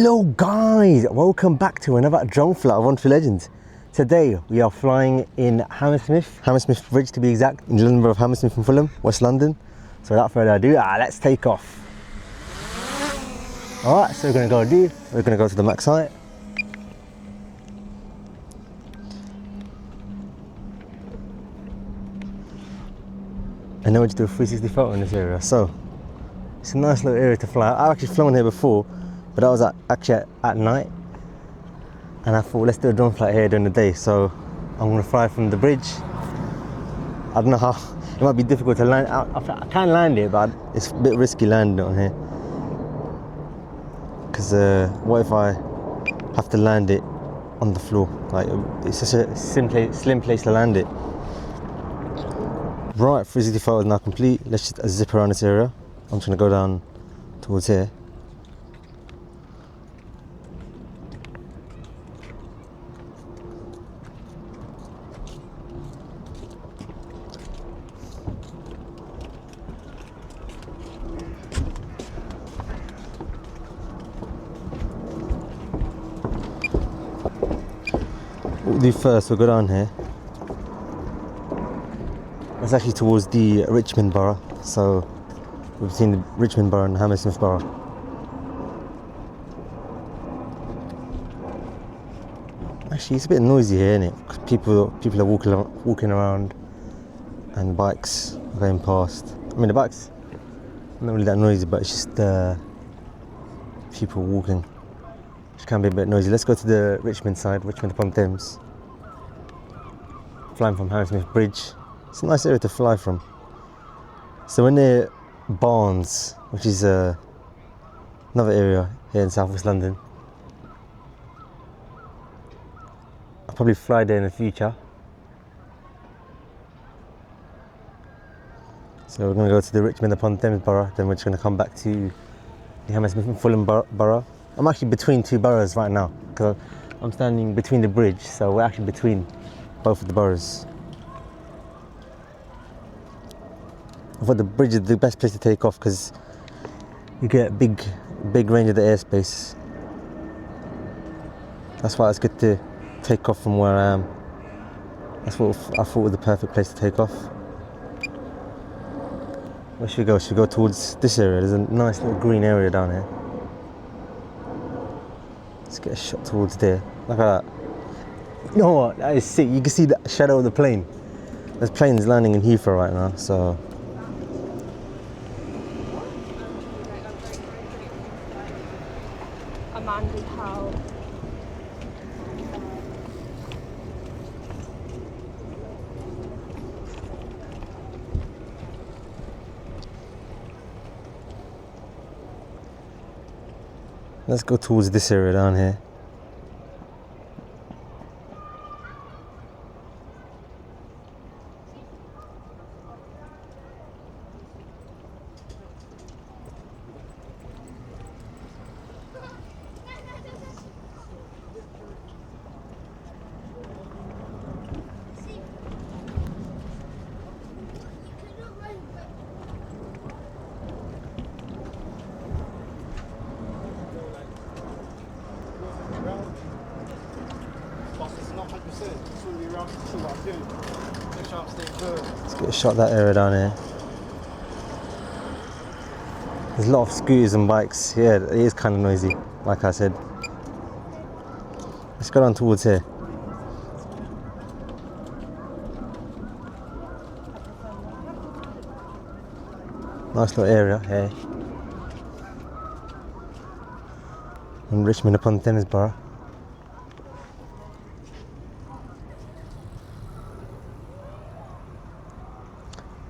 Hello guys, welcome back to another drone flight of One2 Legends. Today we are flying in Hammersmith Bridge to be exact, in the London Borough of Hammersmith in Fulham, West London. So without further ado, let's take off. Alright, so we're going to go to the max height. And then we'll just do a 360 photo in this area. So it's a nice little area to fly. I've actually flown here before, but that was actually at night, and I thought let's do a drone flight here during the day. So I'm going to fly from the bridge. I don't know how, it might be difficult to land. I can land it, but it's a bit risky landing on here, because what if I have to land it on the floor? Like, it's such a slim place to land it. Right, 360 photo is now complete. Let's just zip around this area. I'm just going to go down towards here. What we'll do first, we'll go down here. That's actually towards the Richmond Borough, so between the Richmond Borough and Hammersmith Borough. Actually, it's a bit noisy here, isn't it? 'Cause people are walking around, and bikes are going past. I mean, the bikes are not really that noisy, but it's just people walking, which can be a bit noisy. Let's go to the Richmond side, Richmond upon Thames. Flying from Hammersmith Bridge. It's a nice area to fly from. So we're near Barnes, which is another area here in southwest London. I'll probably fly there in the future. So we're going to go to the Richmond upon Thames borough, then we're just going to come back to the Hammersmith and Fulham borough. I'm actually between two boroughs right now, because I'm standing between the bridge, so we're actually between both of the boroughs. I thought the bridge is the best place to take off because you get a big range of the airspace. That's why it's good to take off from where I am. That's what I thought was the perfect place to take off. Where should we go? Should we go towards this area? There's a nice little green area down here. Let's get a shot towards there. Look at that. You know what? That is sick. You can see the shadow of the plane. There's planes landing in Heathrow right now, so. Let's go towards this area down here. Let's get a shot of that area down here. There's a lot of scooters and bikes. Yeah, it is kind of noisy, like I said. Let's go down towards here. Nice little area here in Richmond upon Thames borough.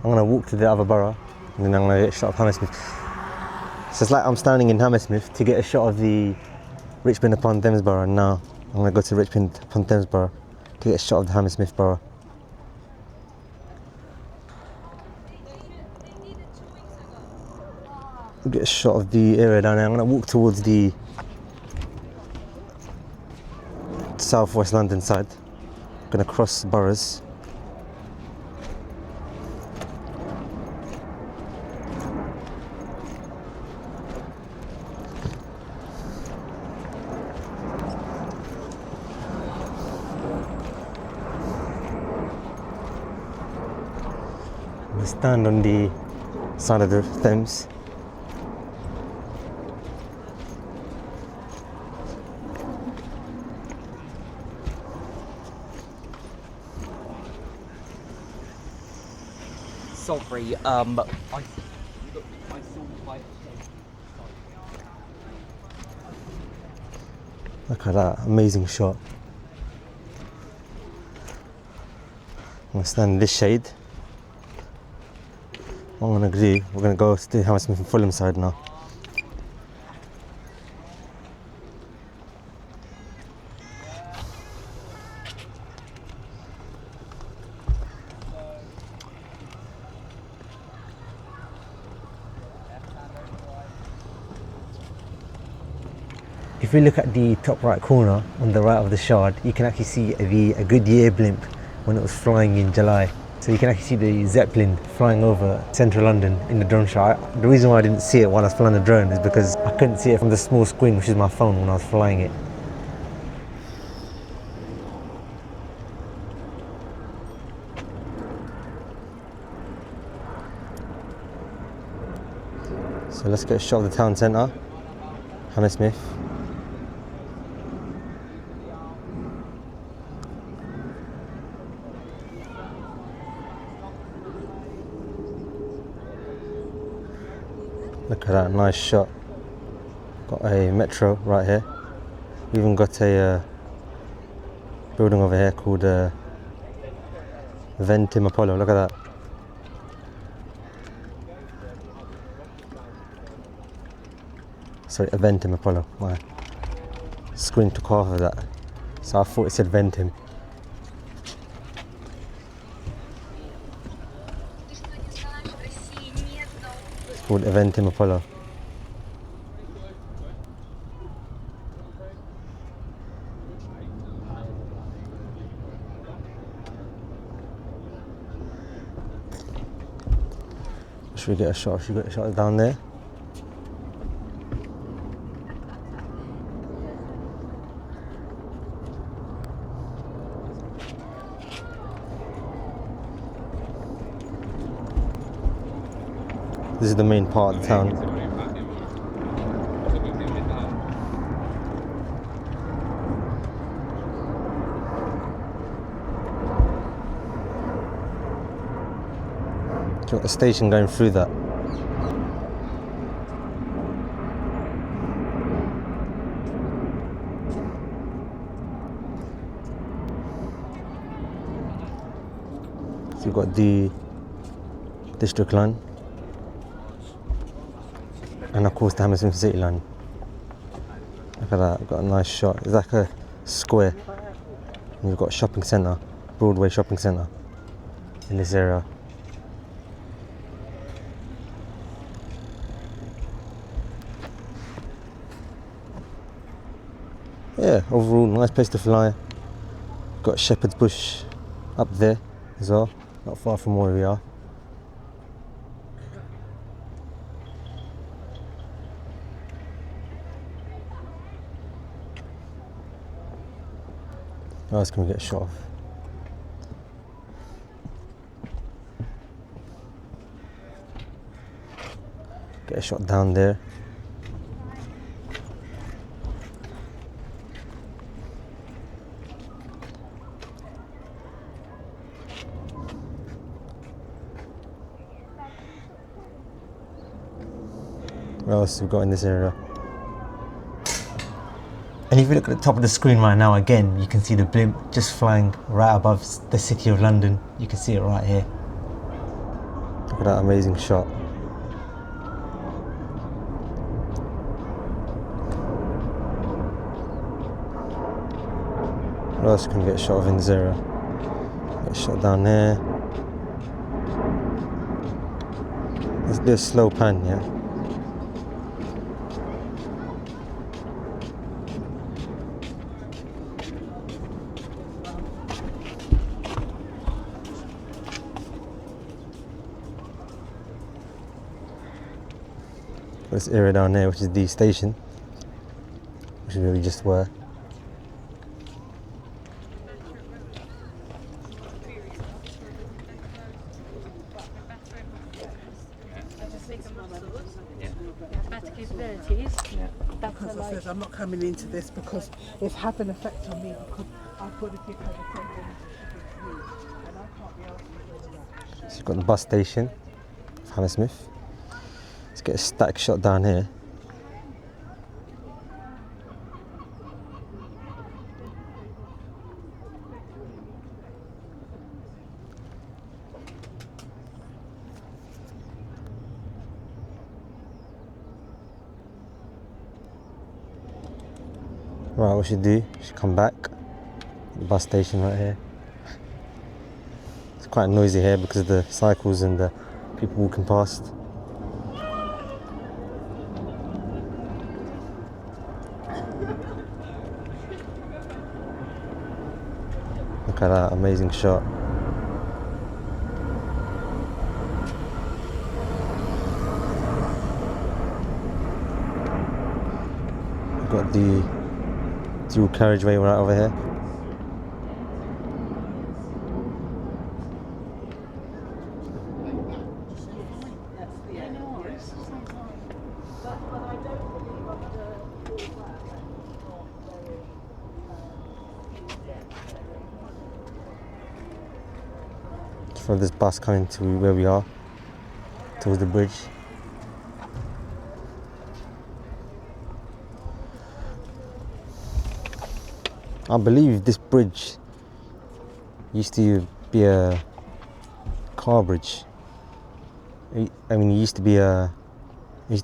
I'm going to walk to the other borough, and then I'm going to get a shot of Hammersmith. So it's like I'm standing in Hammersmith to get a shot of the Richmond upon Thames borough, and now I'm going to go to Richmond upon Thames borough to get a shot of the Hammersmith borough. Get a shot of the area down there. I'm going to walk towards the southwest London side. I'm going to cross boroughs. We stand on the side of the Thames. Sorry, Look at that, amazing shot. I'm gonna stand in this shade. What I'm gonna do, we're gonna go to the Hammersmith and Fulham side now. If we look at the top right corner on the right of the shard, you can actually see a Goodyear blimp when it was flying in July. So you can actually see the Zeppelin flying over central London in the drone shot. The reason why I didn't see it while I was flying the drone is because I couldn't see it from the small screen, which is my phone, when I was flying it. So let's get a shot of the town centre, Hammersmith. Look at that, nice shot. Got a metro right here. We even got a building over here called Ventim Apollo. Look at that. Sorry, Ventim Apollo. My screen took off of that, so I thought it said Ventim. It's called Ventim Apollo. Should we get a shot? Should we get a shot down there? This is the main part of the town. Got the station going through that. So you've got the District line, and of course the Hammersmith City line. Look at that, got a nice shot. It's like a square. And you've got a shopping centre, Broadway shopping centre in this area. Yeah, overall nice place to fly. Got Shepherd's Bush up there as well, not far from where we are. What else can we get a shot of? Get a shot down there. What else have we got in this area? And if you look at the top of the screen right now, again, you can see the blimp just flying right above the city of London. You can see it right here. Look at that amazing shot. What else can we get a shot of in this area? Get a shot down there. Let's do a slow pan, yeah? This area down there, which is the station, which is where we just were. disabilities. Yeah. That's Because a I said I'm not coming into this because it's having an effect on me because I've got to give her the problem and I can't be asked to do that. So you've got the bus station, Hammersmith. Let's get a static shot down here. Right, what should do? Should come back. The bus station right here. It's quite noisy here because of the cycles and the people walking past. Look at that amazing shot. We've got the dual carriageway right over here. For this bus coming to where we are, towards the bridge. I believe this bridge used to be a car bridge. I mean, it used to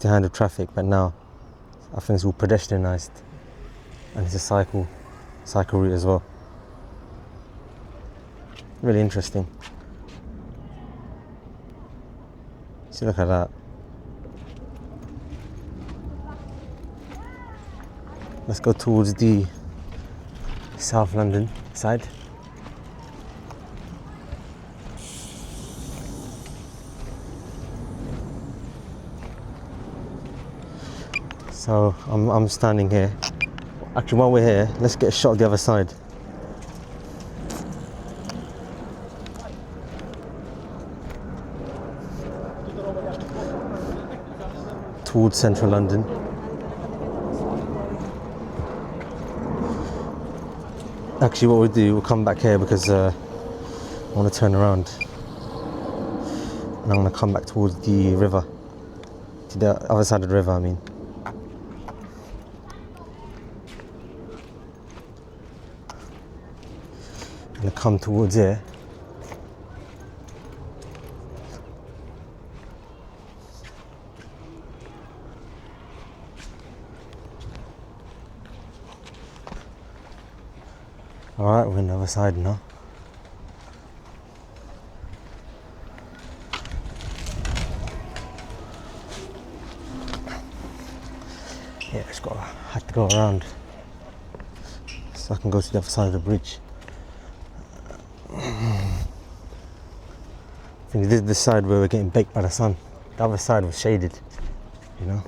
handle traffic, but now I think it's all pedestrianised, and it's a cycle route as well. Really interesting. See, look at that. Let's go towards the South London side. So I'm standing here. Actually, while we're here, let's get a shot of the other side. Towards central London. Actually, what we'll do, we'll come back here because I want to turn around. And I'm going to come back towards the river. To the other side of the river, I mean. I'm going to come towards here. Alright, we're on the other side now. Yeah, had to go around so I can go to the other side of the bridge. I think this is the side where we're getting baked by the sun. The other side was shaded, you know.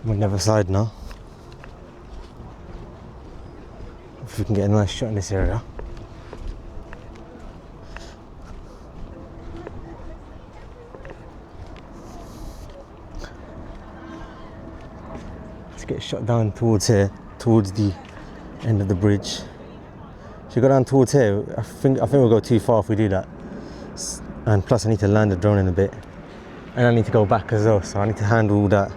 We're on the other side now. If we can get a nice shot in this area. Let's get a shot down towards here, towards the end of the bridge. If we go down towards here, I think we'll go too far if we do that. And plus I need to land the drone in a bit. And I need to go back as well, so I need to handle all that.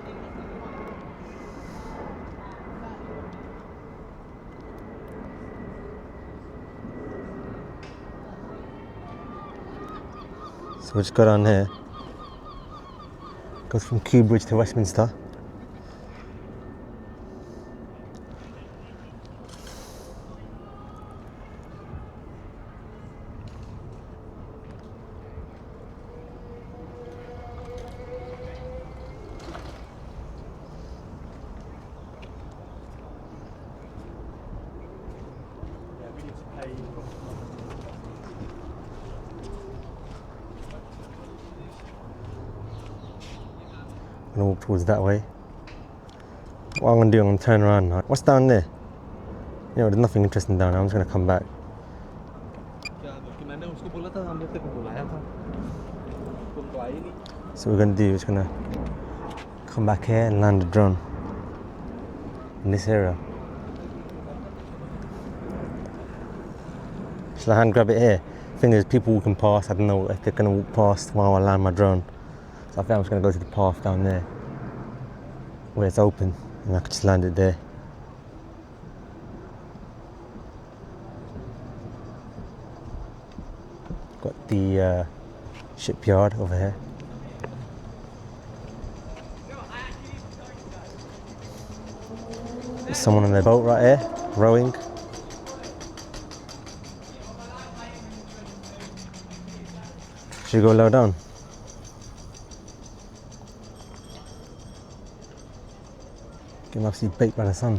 So we'll just go down here. Goes from Kew Bridge to Westminster. I'm gonna walk towards that way. What I'm gonna do, I'm gonna turn around now. What's down there? You know, there's nothing interesting down there. I'm just gonna come back. So what we're going to do is going to come back here and land the drone in this area. Shall I hand grab it here? Thing is, people walking past, I don't know if they're going to walk past while I land my drone. So I think I'm just going to go to the path down there where it's open and I could just land it there. Got the shipyard over here. There's someone on their boat right here, rowing. Should we go low down? Getting absolutely baked by the sun.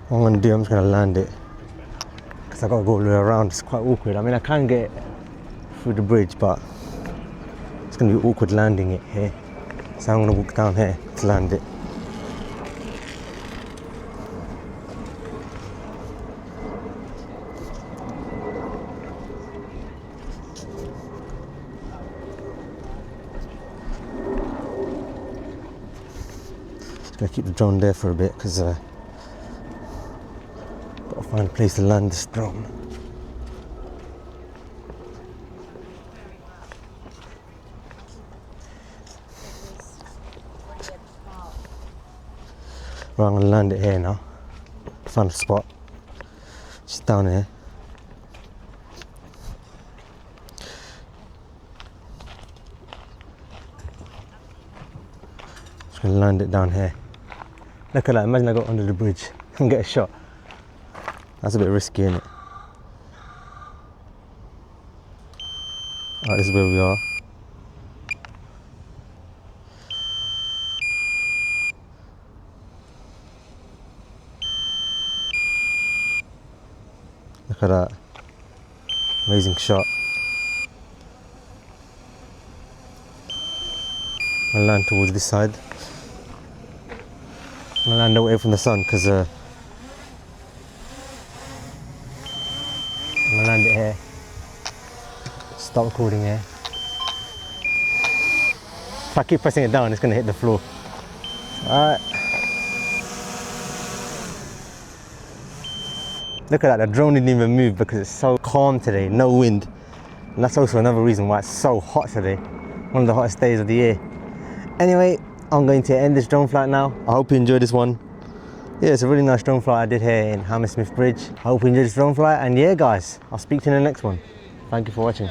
What I'm going to do, I'm just going to land it because I've got to go all the way around. It's quite awkward. I mean, I can get through the bridge, but it's going to be awkward landing it here. So I'm going to walk down here to land it. Just going to keep the drone there for a bit because got to find a place to land this drone. Right, I'm going to land it here now. Found a spot. Just down here. Just going to land it down here. Look at that, imagine I got under the bridge and get a shot. That's a bit risky, isn't it? Alright, this is where we are. Look at that. Amazing shot. I'll land towards this side. I'll land away from the sun because I'm gonna land it here. Stop recording here. If I keep pressing it down, it's gonna hit the floor. Alright. Look at that, the drone didn't even move because it's so calm today, no wind. And that's also another reason why it's so hot today. One of the hottest days of the year. Anyway, I'm going to end this drone flight now. I hope you enjoyed this one. Yeah, it's a really nice drone flight I did here in Hammersmith Bridge. I hope you enjoyed this drone flight, and yeah guys, I'll speak to you in the next one. Thank you for watching.